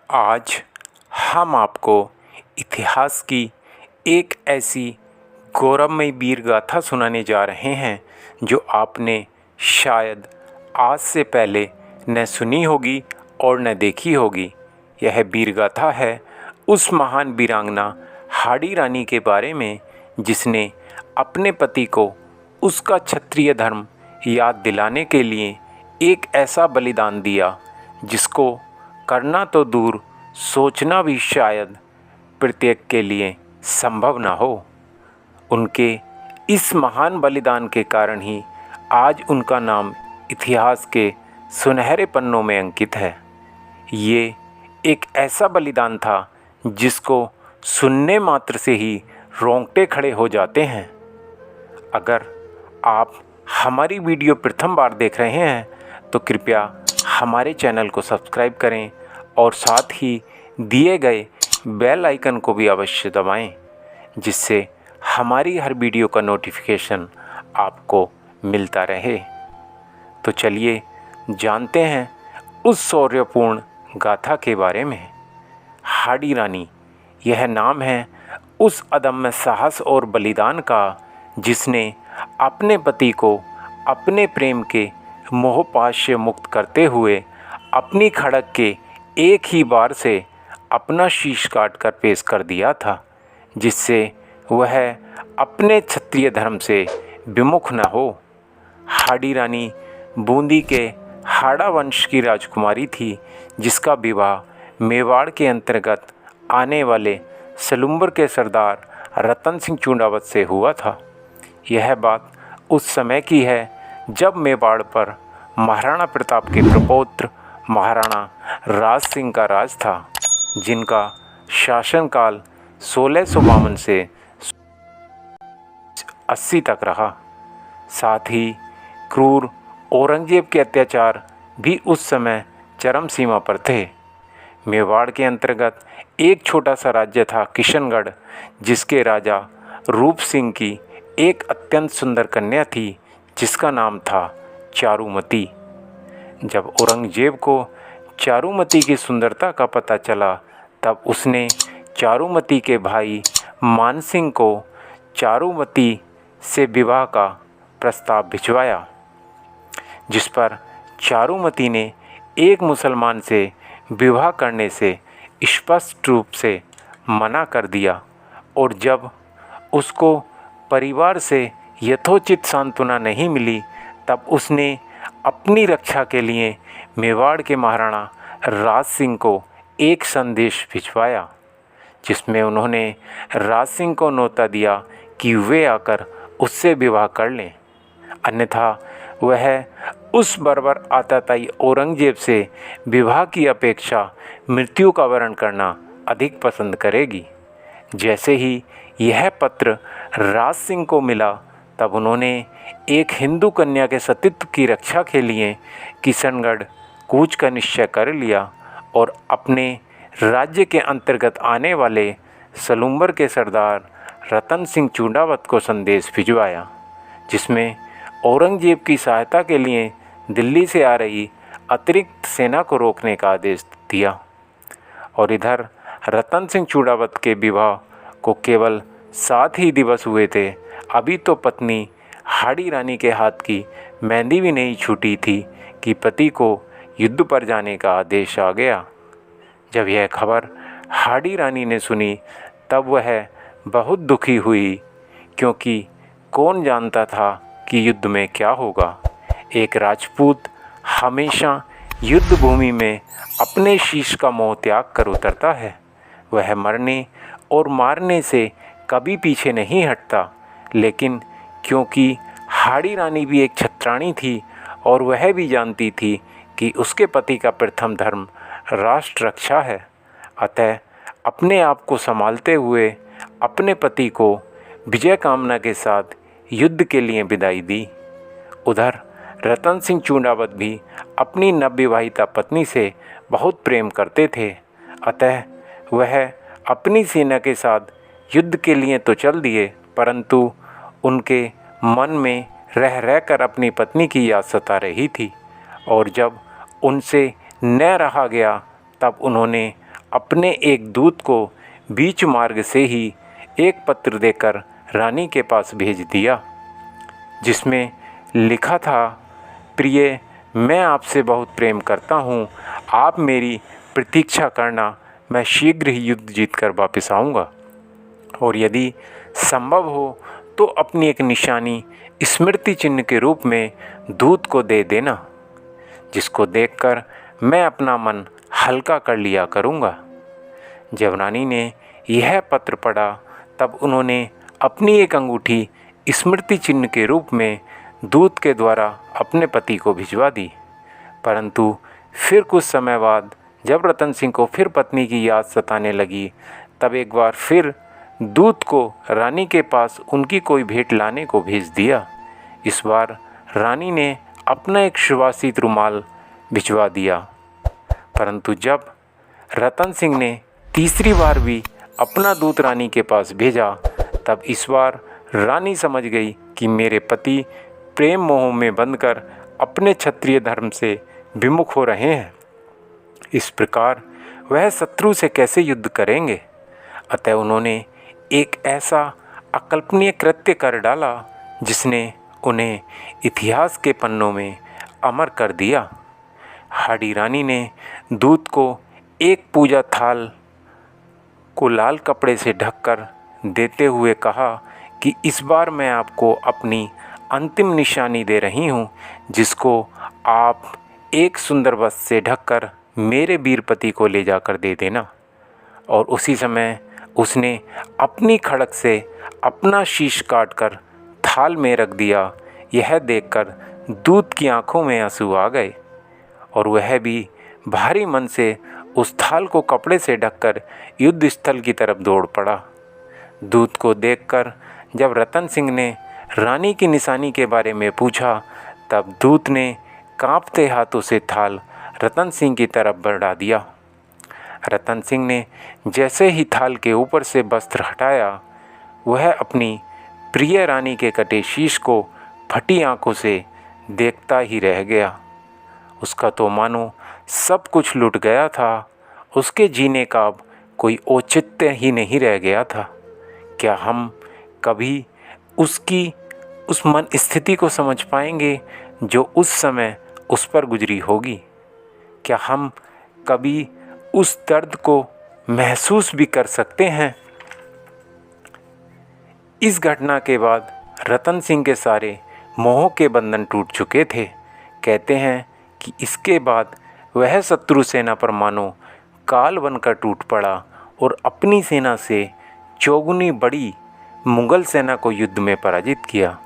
आज हम आपको इतिहास की एक ऐसी गौरवमयी वीर गाथा सुनाने जा रहे हैं जो आपने शायद आज से पहले न सुनी होगी और न देखी होगी। यह वीर गाथा है उस महान वीरांगना हाड़ी रानी के बारे में जिसने अपने पति को उसका क्षत्रिय धर्म याद दिलाने के लिए एक ऐसा बलिदान दिया जिसको करना तो दूर सोचना भी शायद प्रत्येक के लिए संभव ना हो। उनके इस महान बलिदान के कारण ही आज उनका नाम इतिहास के सुनहरे पन्नों में अंकित है। ये एक ऐसा बलिदान था जिसको सुनने मात्र से ही रोंगटे खड़े हो जाते हैं। अगर आप हमारी वीडियो प्रथम बार देख रहे हैं तो कृपया हमारे चैनल को सब्सक्राइब करें और साथ ही दिए गए बेल आइकन को भी अवश्य दबाएं, जिससे हमारी हर वीडियो का नोटिफिकेशन आपको मिलता रहे। तो चलिए जानते हैं उस शौर्यपूर्ण गाथा के बारे में। हाड़ी रानी, यह नाम है उस अदम्य साहस और बलिदान का जिसने अपने पति को अपने प्रेम के मोहपाश से मुक्त करते हुए अपनी खड़क के एक ही बार से अपना शीश काट कर पेश कर दिया था, जिससे वह अपने क्षत्रिय धर्म से विमुख न हो। हाड़ी रानी बूंदी के हाड़ा वंश की राजकुमारी थी, जिसका विवाह मेवाड़ के अंतर्गत आने वाले सलुम्बर के सरदार रतन सिंह चूंडावत से हुआ था। यह बात उस समय की है जब मेवाड़ पर महाराणा प्रताप के प्रपौत्र महाराणा राज सिंह का राज था, जिनका शासनकाल 1652 से 80 तक रहा। साथ ही क्रूर औरंगजेब के अत्याचार भी उस समय चरम सीमा पर थे। मेवाड़ के अंतर्गत एक छोटा सा राज्य था किशनगढ़, जिसके राजा रूप सिंह की एक अत्यंत सुंदर कन्या थी जिसका नाम था चारुमती। जब औरंगजेब को चारुमती की सुंदरता का पता चला तब उसने चारुमती के भाई मानसिंह को चारुमती से विवाह का प्रस्ताव भिजवाया, जिस पर चारुमती ने एक मुसलमान से विवाह करने से स्पष्ट रूप से मना कर दिया। और जब उसको परिवार से यथोचित सांत्वना नहीं मिली तब उसने अपनी रक्षा के लिए मेवाड़ के महाराणा राज सिंह को एक संदेश भिजवाया, जिसमें उन्होंने राज सिंह को न्योता दिया कि वे आकर उससे विवाह कर लें, अन्यथा वह उस बर्बर आताताई औरंगजेब से विवाह की अपेक्षा मृत्यु का वरण करना अधिक पसंद करेगी। जैसे ही यह पत्र राज सिंह को मिला तब उन्होंने एक हिंदू कन्या के सतीत्व की रक्षा के लिए किशनगढ़ कूच का निश्चय कर लिया और अपने राज्य के अंतर्गत आने वाले सलुम्बर के सरदार रतन सिंह चूंडावत को संदेश भिजवाया, जिसमें औरंगजेब की सहायता के लिए दिल्ली से आ रही अतिरिक्त सेना को रोकने का आदेश दिया। और इधर रतन सिंह चूंडावत के विवाह को केवल 7 ही दिवस हुए थे। अभी तो पत्नी हाड़ी रानी के हाथ की मेहंदी भी नहीं छूटी थी कि पति को युद्ध पर जाने का आदेश आ गया। जब यह खबर हाड़ी रानी ने सुनी तब वह बहुत दुखी हुई, क्योंकि कौन जानता था कि युद्ध में क्या होगा। एक राजपूत हमेशा युद्ध भूमि में अपने शीश का मोह त्याग कर उतरता है। वह मरने और मारने से कभी पीछे नहीं हटता, लेकिन क्योंकि हाड़ी रानी भी एक क्षत्राणी थी और वह भी जानती थी कि उसके पति का प्रथम धर्म राष्ट्र रक्षा है, अतः अपने आप को संभालते हुए अपने पति को विजय कामना के साथ युद्ध के लिए विदाई दी। उधर रतन सिंह चूंडावत भी अपनी नवविवाहिता पत्नी से बहुत प्रेम करते थे, अतः वह अपनी सेना के साथ युद्ध के लिए तो चल दिए, परंतु उनके मन में रह रहकर अपनी पत्नी की याद सता रही थी। और जब उनसे न रहा गया तब उन्होंने अपने एक दूत को बीच मार्ग से ही एक पत्र देकर रानी के पास भेज दिया, जिसमें लिखा था, प्रिय, मैं आपसे बहुत प्रेम करता हूँ, आप मेरी प्रतीक्षा करना, मैं शीघ्र ही युद्ध जीतकर वापस आऊँगा, और यदि संभव हो तो अपनी एक निशानी स्मृति चिन्ह के रूप में दूत को दे देना, जिसको देखकर मैं अपना मन हल्का कर लिया करूँगा। जब रानी ने यह पत्र पढ़ा तब उन्होंने अपनी एक अंगूठी स्मृति चिन्ह के रूप में दूत के द्वारा अपने पति को भिजवा दी। परंतु फिर कुछ समय बाद जब रतन सिंह को फिर पत्नी की याद सताने लगी, तब एक बार फिर दूत को रानी के पास उनकी कोई भेंट लाने को भेज दिया। इस बार रानी ने अपना एक सुवासित रुमाल भिजवा दिया। परंतु जब रतन सिंह ने तीसरी बार भी अपना दूत रानी के पास भेजा, तब इस बार रानी समझ गई कि मेरे पति प्रेम मोह में बंधकर अपने क्षत्रिय धर्म से विमुख हो रहे हैं। इस प्रकार वह शत्रु से कैसे युद्ध करेंगे। अतः उन्होंने एक ऐसा अकल्पनीय कृत्य कर डाला जिसने उन्हें इतिहास के पन्नों में अमर कर दिया। हाडी रानी ने दूत को एक पूजा थाल को लाल कपड़े से ढककर देते हुए कहा कि इस बार मैं आपको अपनी अंतिम निशानी दे रही हूँ, जिसको आप एक सुंदर वस्त्र से ढककर मेरे वीर पति को ले जाकर दे देना। और उसी समय उसने अपनी खड़क से अपना शीश काटकर थाल में रख दिया। यह देखकर दूत की आंखों में आंसू आ गए और वह भी भारी मन से उस थाल को कपड़े से ढककर युद्ध स्थल की तरफ दौड़ पड़ा। दूत को देखकर जब रतन सिंह ने रानी की निशानी के बारे में पूछा, तब दूत ने कांपते हाथों से थाल रतन सिंह की तरफ बढ़ा दिया। रतन सिंह ने जैसे ही थाल के ऊपर से वस्त्र हटाया, वह अपनी प्रिय रानी के कटे शीश को फटी आंखों से देखता ही रह गया। उसका तो मानो सब कुछ लुट गया था। उसके जीने का अब कोई औचित्य ही नहीं रह गया था। क्या हम कभी उसकी उस मन स्थिति को समझ पाएंगे जो उस समय उस पर गुजरी होगी? क्या हम कभी उस दर्द को महसूस भी कर सकते हैं? इस घटना के बाद रतन सिंह के सारे मोह के बंधन टूट चुके थे। कहते हैं कि इसके बाद वह शत्रु सेना पर मानो काल बनकर टूट पड़ा और अपनी सेना से चौगुनी बड़ी मुगल सेना को युद्ध में पराजित किया।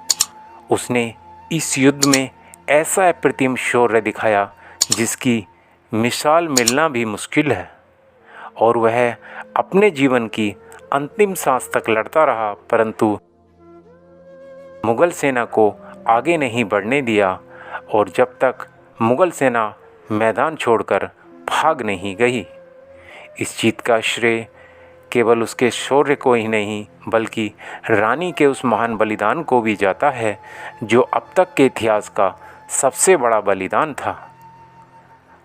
उसने इस युद्ध में ऐसा अप्रतिम शौर्य दिखाया जिसकी मिसाल मिलना भी मुश्किल है, और वह अपने जीवन की अंतिम सांस तक लड़ता रहा, परंतु मुगल सेना को आगे नहीं बढ़ने दिया, और जब तक मुगल सेना मैदान छोड़कर भाग नहीं गई। इस जीत का श्रेय केवल उसके शौर्य को ही नहीं बल्कि रानी के उस महान बलिदान को भी जाता है, जो अब तक के इतिहास का सबसे बड़ा बलिदान था।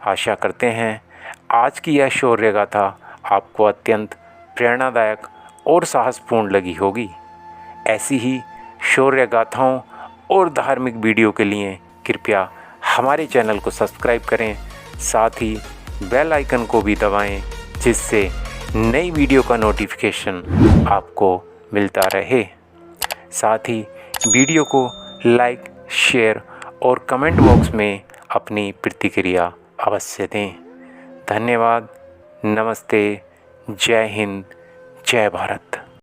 आशा करते हैं आज की यह शौर्य गाथा आपको अत्यंत प्रेरणादायक और साहसपूर्ण लगी होगी। ऐसी ही शौर्य गाथाओं और धार्मिक वीडियो के लिए कृपया हमारे चैनल को सब्सक्राइब करें, साथ ही बेल आइकन को भी दबाएं, जिससे नई वीडियो का नोटिफिकेशन आपको मिलता रहे। साथ ही वीडियो को लाइक, शेयर और कमेंट बॉक्स में अपनी प्रतिक्रिया अवश्य दें। धन्यवाद। नमस्ते। जय हिंद। जय भारत।